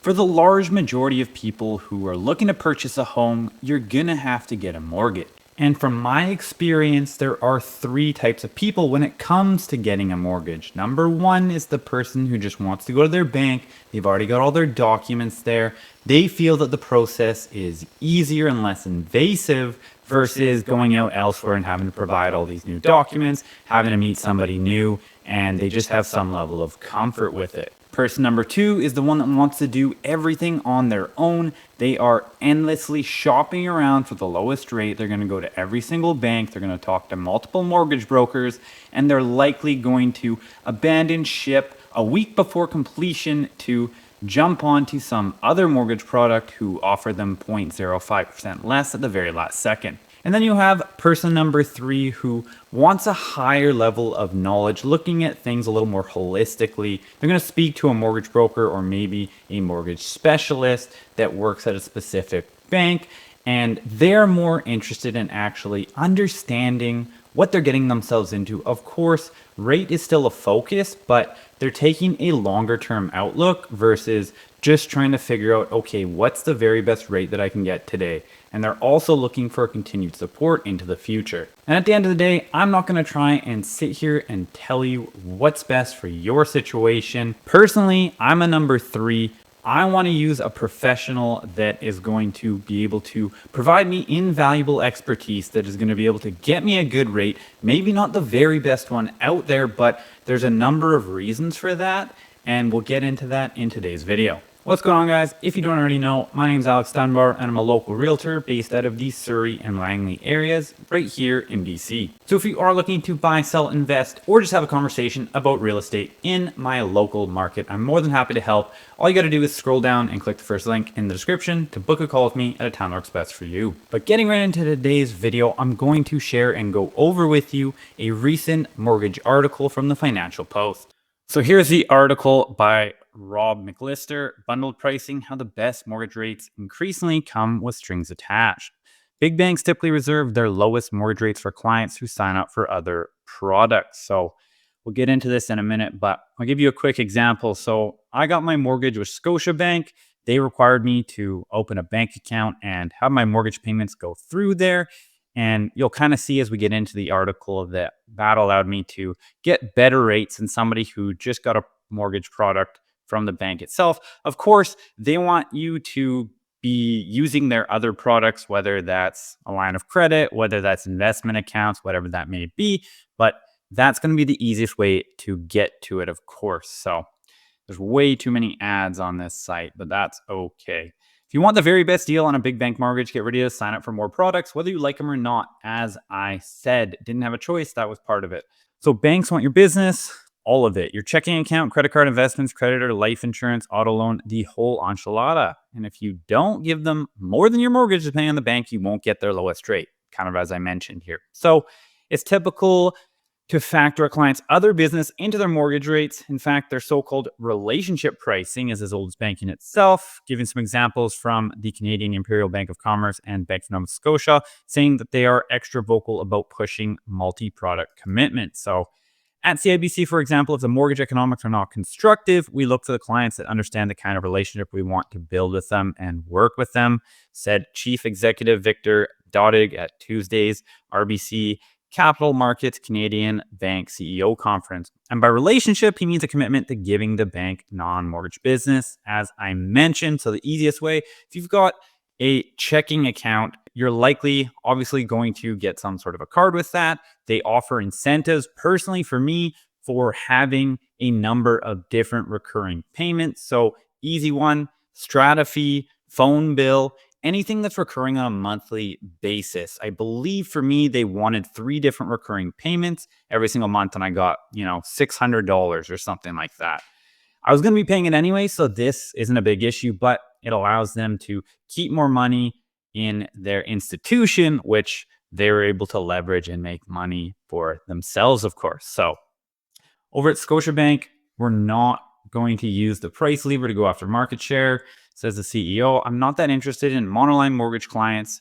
For the large majority of people who are looking to purchase a home, you're gonna have to get a mortgage. And from my experience, there are three types of people when it comes to getting a mortgage. Number one is the person who just wants to go to their bank. They've already got all their documents there. They feel that the process is easier and less invasive versus going out elsewhere and having to provide all these new documents, having to meet somebody new, and they just have some level of comfort with it. Person number two is the one that wants to do everything on their own. They are endlessly shopping around for the lowest rate. They're going to go to every single bank. They're going to talk to multiple mortgage brokers, and they're likely going to abandon ship a week before completion to jump onto some other mortgage product who offer them 0.05% less at the very last second. And then you have person number three who wants a higher level of knowledge, looking at things a little more holistically. They're going to speak to a mortgage broker or maybe a mortgage specialist that works at a specific bank, and they're more interested in actually understanding what they're getting themselves into. Of course, rate is still a focus, but they're taking a longer term outlook versus just trying to figure out, okay, what's the very best rate that I can get today? And they're also looking for continued support into the future. And at the end of the day, I'm not going to try and sit here and tell you what's best for your situation. Personally, I'm a number three. I want to use a professional that is going to be able to provide me invaluable expertise, that is going to be able to get me a good rate, maybe not the very best one out there, but there's a number of reasons for that, and we'll get into that in today's video. What's going on, guys? If you don't already know, my name is Alex Dunbar, and I'm a local realtor based out of the Surrey and Langley areas right here in BC. So if you are looking to buy, sell, invest, or just have a conversation about real estate in my local market, I'm more than happy to help. All you got to do is scroll down and click the first link in the description to book a call with me at a time that works best for you. But getting right into today's video, I'm going to share and go over with you a recent mortgage article from the Financial Post. So here's the article by Rob McLister, Bundled Pricing, How the Best Mortgage Rates Increasingly Come with Strings Attached. Big banks typically reserve their lowest mortgage rates for clients who sign up for other products. So we'll get into this in a minute, but I'll give you a quick example. So I got my mortgage with Scotiabank. They required me to open a bank account and have my mortgage payments go through there. And you'll kind of see as we get into the article that allowed me to get better rates than somebody who just got a mortgage product from the bank itself. Of course, they want you to be using their other products, whether that's a line of credit, whether that's investment accounts, whatever that may be. But that's going to be the easiest way to get to it, of course. So there's way too many ads on this site, but that's okay. If you want the very best deal on a big bank mortgage, get ready to sign up for more products, whether you like them or not. As I said, didn't have a choice. That was part of it. So banks want your business, all of it. Your checking account, credit card, investments, creditor, life insurance, auto loan, the whole enchilada. And if you don't give them more than your mortgage is paying on the bank, you won't get their lowest rate, kind of as I mentioned here. So it's typical to factor a client's other business into their mortgage rates. In fact, their so-called relationship pricing is as old as banking itself, giving some examples from the Canadian Imperial Bank of Commerce and Bank of Nova Scotia, saying that they are extra vocal about pushing multi-product commitment. So at CIBC, for example, if the mortgage economics are not constructive, we look for the clients that understand the kind of relationship we want to build with them and work with them, said Chief Executive Victor Dodig at Tuesday's RBC Capital Markets Canadian Bank CEO Conference. And by relationship, he means a commitment to giving the bank non-mortgage business, as I mentioned. So the easiest way, if you've got a checking account, you're likely obviously going to get some sort of a card with that. They offer incentives, personally for me, for having a number of different recurring payments. So easy one, strata fee, phone bill, anything that's recurring on a monthly basis. I believe for me, they wanted 3 different recurring payments every single month, and I got, $600 or something like that. I was going to be paying it anyway, so this isn't a big issue, but it allows them to keep more money in their institution, which they were able to leverage and make money for themselves, of course. So over at Scotiabank, we're not going to use the price lever to go after market share, says the CEO. I'm not that interested in monoline mortgage clients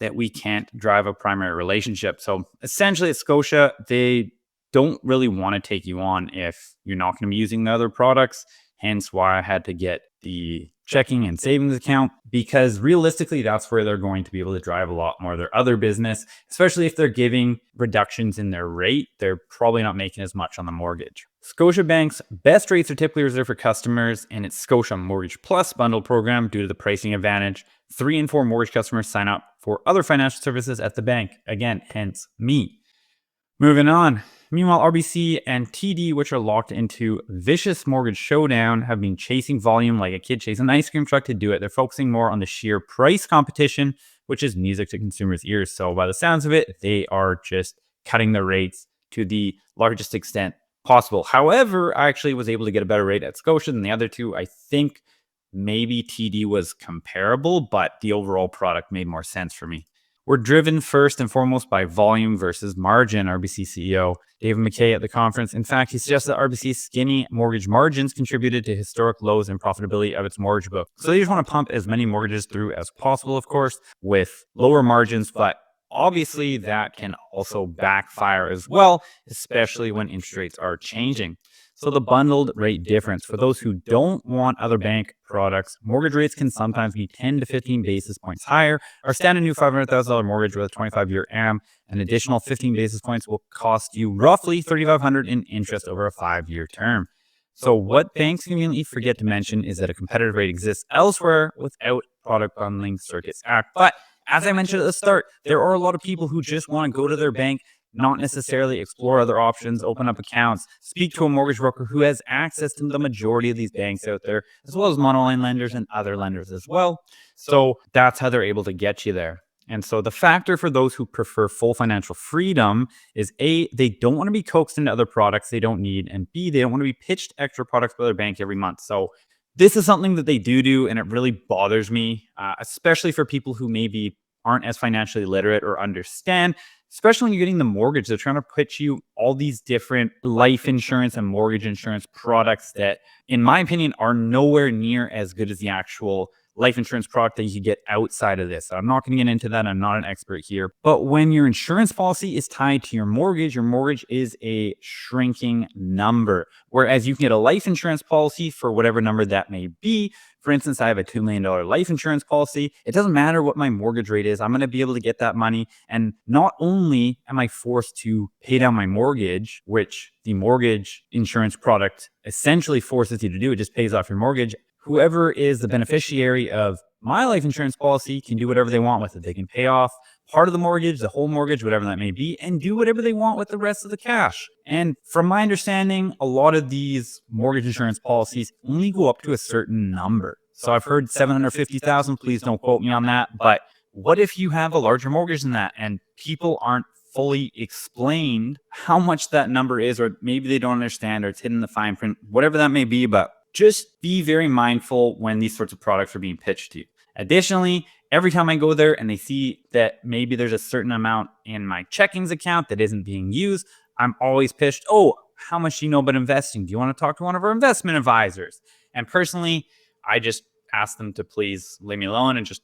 that we can't drive a primary relationship. So essentially at Scotia, they don't really want to take you on if you're not going to be using the other products. Hence why I had to get the checking and savings account, because realistically, that's where they're going to be able to drive a lot more of their other business, especially if they're giving reductions in their rate. They're probably not making as much on the mortgage. Scotiabank's best rates are typically reserved for customers in its Scotia Mortgage Plus bundle program due to the pricing advantage. 3 in 4 mortgage customers sign up for other financial services at the bank. Again, hence me. Moving on. Meanwhile, RBC and TD, which are locked into vicious mortgage showdown, have been chasing volume like a kid chasing an ice cream truck to do it. They're focusing more on the sheer price competition, which is music to consumers' ears. So by the sounds of it, they are just cutting their rates to the largest extent possible. However, I actually was able to get a better rate at Scotia than the other two. I think maybe TD was comparable, but the overall product made more sense for me. We're driven first and foremost by volume versus margin, RBC CEO David McKay at the conference. In fact, he suggested that RBC's skinny mortgage margins contributed to historic lows in profitability of its mortgage book. So they just want to pump as many mortgages through as possible, of course, with lower margins, but obviously that can also backfire as well, especially when interest rates are changing. So the bundled rate difference, for those who don't want other bank products, mortgage rates can sometimes be 10 to 15 basis points higher. Our standard new $500,000 mortgage with a 25-year AM, an additional 15 basis points will cost you roughly $3,500 in interest over a 5-year term. So what banks conveniently forget to mention is that a competitive rate exists elsewhere without Product Bundling Circuits Act. But as I mentioned at the start, there are a lot of people who just want to go to their bank, not necessarily explore other options, open up accounts, speak to a mortgage broker who has access to the majority of these banks out there, as well as monoline lenders and other lenders as well. So that's how they're able to get you there. And so the factor for those who prefer full financial freedom is A, they don't want to be coaxed into other products they don't need, and B, they don't want to be pitched extra products by their bank every month. So this is something that they do, and it really bothers me, especially for people who maybe aren't as financially literate or understand. Especially when you're getting the mortgage, they're trying to pitch you all these different life insurance and mortgage insurance products that, in my opinion, are nowhere near as good as the actual life insurance product that you get outside of this. I'm not going to get into that. I'm not an expert here. But when your insurance policy is tied to your mortgage is a shrinking number. Whereas you can get a life insurance policy for whatever number that may be. For instance, I have a $2 million life insurance policy. It doesn't matter what my mortgage rate is. I'm going to be able to get that money. And not only am I forced to pay down my mortgage, which the mortgage insurance product essentially forces you to do, it just pays off your mortgage. Whoever is the beneficiary of my life insurance policy can do whatever they want with it. They can pay off part of the mortgage, the whole mortgage, whatever that may be, and do whatever they want with the rest of the cash. And from my understanding, a lot of these mortgage insurance policies only go up to a certain number. So I've heard 750,000. Please don't quote me on that. But what if you have a larger mortgage than that and people aren't fully explained how much that number is, or maybe they don't understand, or it's hidden in the fine print, whatever that may be. But just be very mindful when these sorts of products are being pitched to you. Additionally, every time I go there and they see that maybe there's a certain amount in my checkings account that isn't being used, I'm always pitched, oh, how much do you know about investing? Do you want to talk to one of our investment advisors? And personally, I just ask them to please leave me alone and just,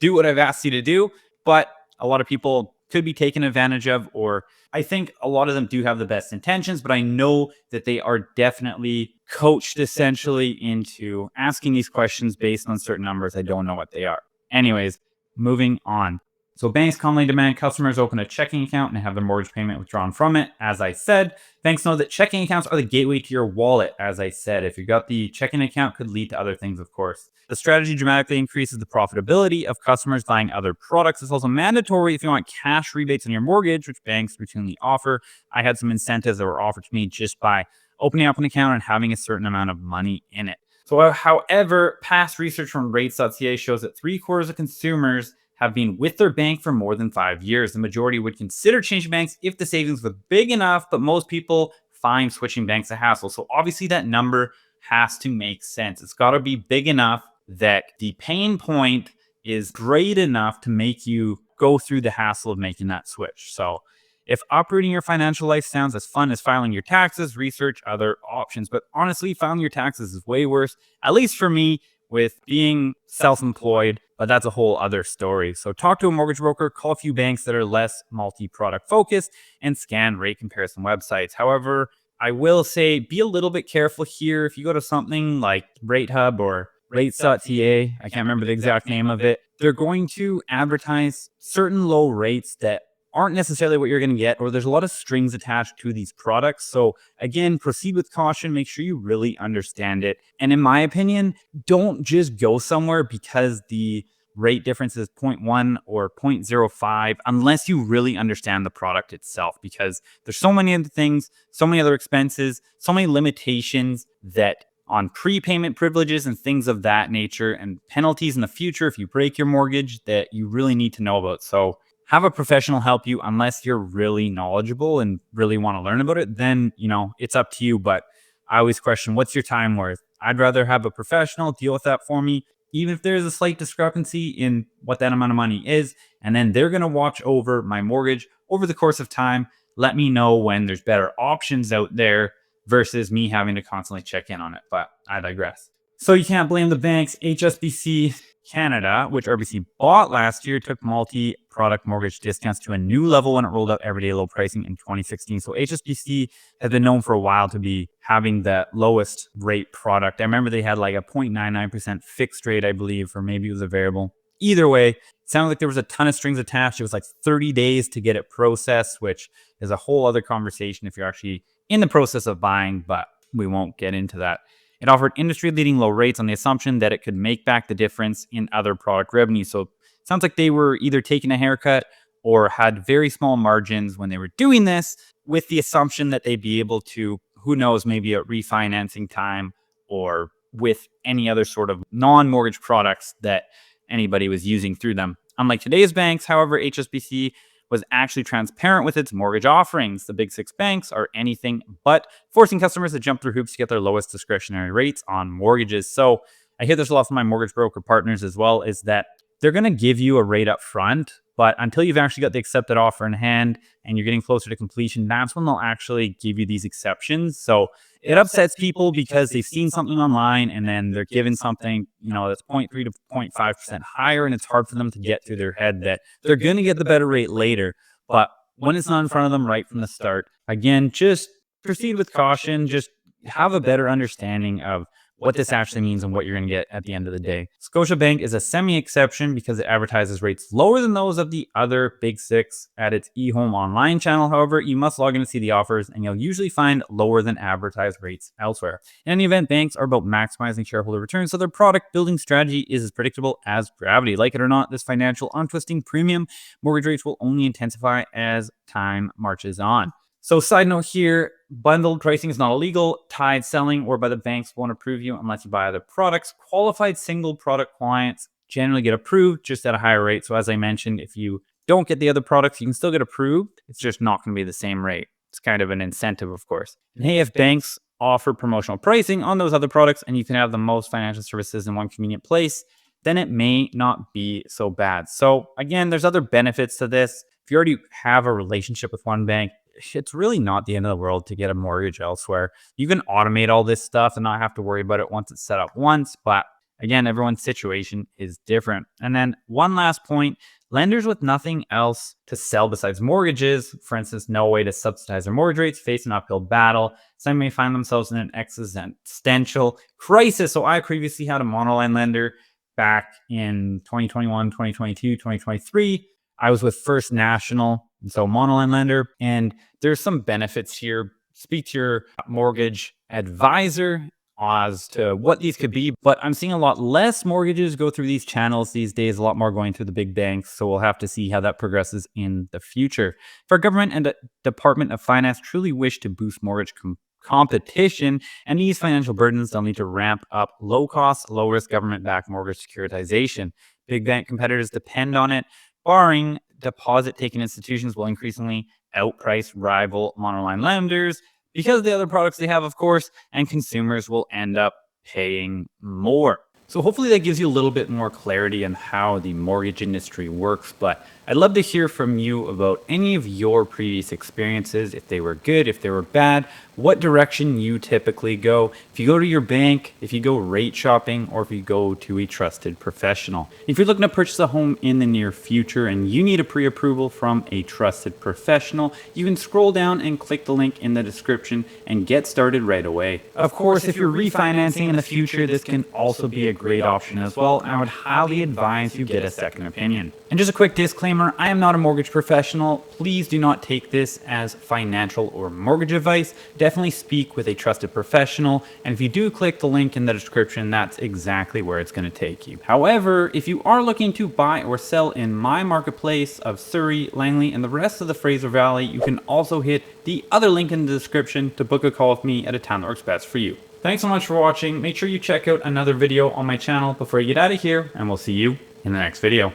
do what I've asked you to do. But a lot of people could be taken advantage of, or I think a lot of them do have the best intentions, but I know that they are definitely coached essentially into asking these questions based on certain numbers. I don't know what they are. Anyways, moving on. So banks commonly demand customers open a checking account and have their mortgage payment withdrawn from it. As I said, banks know that checking accounts are the gateway to your wallet. As I said, if you got the checking account, could lead to other things, of course. The strategy dramatically increases the profitability of customers buying other products. It's also mandatory if you want cash rebates on your mortgage, which banks routinely offer. I had some incentives that were offered to me just by opening up an account and having a certain amount of money in it. So, however, past research from rates.ca shows that 3/4 of consumers have been with their bank for more than 5 years. The majority would consider changing banks if the savings were big enough, but most people find switching banks a hassle. So obviously that number has to make sense. It's got to be big enough that the pain point is great enough to make you go through the hassle of making that switch. So if operating your financial life sounds as fun as filing your taxes, research other options. But honestly, filing your taxes is way worse, at least for me, with being self-employed, but that's a whole other story. So talk to a mortgage broker, call a few banks that are less multi-product focused, and scan rate comparison websites. However, I will say be a little bit careful here. If you go to something like Rate Hub or rates.ca, I can't remember the exact name of it. They're going to advertise certain low rates that aren't necessarily what you're going to get, or there's a lot of strings attached to these products. So again, proceed with caution, make sure you really understand it. And in my opinion, don't just go somewhere because the rate difference is 0.1 or 0.05 unless you really understand the product itself, because there's so many other things, so many other expenses, so many limitations that on prepayment privileges and things of that nature, and penalties in the future if you break your mortgage, that you really need to know about. So have a professional help you unless you're really knowledgeable and really want to learn about it. Then, it's up to you. But I always question, what's your time worth? I'd rather have a professional deal with that for me, even if there's a slight discrepancy in what that amount of money is. And then they're going to watch over my mortgage over the course of time. Let me know when there's better options out there versus me having to constantly check in on it. But I digress. So you can't blame the banks. HSBC Canada, which RBC bought last year, took multi-product mortgage discounts to a new level when it rolled out everyday low pricing in 2016. So HSBC has been known for a while to be having the lowest rate product. I remember they had like a 0.99% fixed rate, I believe, or maybe it was a variable. Either way, it sounded like there was a ton of strings attached. It was like 30 days to get it processed, which is a whole other conversation if you're actually in the process of buying, but we won't get into that. It offered industry-leading low rates on the assumption that it could make back the difference in other product revenue. So it sounds like they were either taking a haircut or had very small margins when they were doing this, with the assumption that they'd be able to, who knows, maybe at refinancing time or with any other sort of non-mortgage products that anybody was using through them. Unlike today's banks, however, HSBC was actually transparent with its mortgage offerings. The big six banks are anything but, forcing customers to jump through hoops to get their lowest discretionary rates on mortgages. So I hear this a lot from my mortgage broker partners as well, is that they're going to give you a rate up front, but until you've actually got the accepted offer in hand and you're getting closer to completion, that's when they'll actually give you these exceptions. So it upsets people because they've seen something online and then they're given something, that's 0.3 to 0.5% higher, and it's hard for them to get through their head that they're going to get the better rate later. But when it's not in front of them right from the start, again, just proceed with caution. Just have a better understanding of what this actually means and what you're going to get at the end of the day. Scotiabank is a semi-exception because it advertises rates lower than those of the other big six at its eHome online channel. However, you must log in to see the offers, and you'll usually find lower than advertised rates elsewhere. In any event, banks are about maximizing shareholder returns, so their product building strategy is as predictable as gravity. Like it or not, this financial untwisting premium mortgage rates will only intensify as time marches on. So side note here, bundled pricing is not illegal. Tied selling or by the banks won't approve you unless you buy other products. Qualified single product clients generally get approved just at a higher rate. So as I mentioned, if you don't get the other products, you can still get approved. It's just not going to be the same rate. It's kind of an incentive, of course. And hey, if banks offer promotional pricing on those other products and you can have the most financial services in one convenient place, then it may not be so bad. So again, there's other benefits to this. If you already have a relationship with one bank, it's really not the end of the world to get a mortgage elsewhere. You can automate all this stuff and not have to worry about it once it's set up once. But again, everyone's situation is different. And then one last point, lenders with nothing else to sell besides mortgages, for instance, no way to subsidize their mortgage rates, face an uphill battle. Some may find themselves in an existential crisis. So I previously had a monoline lender back in 2021, 2022, 2023. I was with First National, so monoline lender, and there's some benefits here. Speak to your mortgage advisor as to what these could be, but I'm seeing a lot less mortgages go through these channels these days, a lot more going through the big banks, so we'll have to see how that progresses in the future. If our government and the Department of Finance truly wish to boost mortgage competition and ease financial burdens, they'll need to ramp up low-cost, low-risk government-backed mortgage securitization. Big bank competitors depend on it. Barring deposit-taking institutions will increasingly outprice rival monoline lenders because of the other products they have, of course, and consumers will end up paying more. So hopefully that gives you a little bit more clarity on how the mortgage industry works, but I'd love to hear from you about any of your previous experiences, if they were good, if they were bad, what direction you typically go. If you go to your bank, if you go rate shopping, or if you go to a trusted professional. If you're looking to purchase a home in the near future and you need a pre-approval from a trusted professional, you can scroll down and click the link in the description and get started right away. Of course, if you're refinancing in the future, this can also be a great option as well. I would highly advise you get a second opinion. And just a quick disclaimer, I am not a mortgage professional. Please do not take this as financial or mortgage advice. Definitely speak with a trusted professional. And if you do click the link in the description, that's exactly where it's going to take you. However, if you are looking to buy or sell in my marketplace of Surrey, Langley, and the rest of the Fraser Valley, you can also hit the other link in the description to book a call with me at a time that works best for you. Thanks so much for watching. Make sure you check out another video on my channel before you get out of here, and we'll see you in the next video.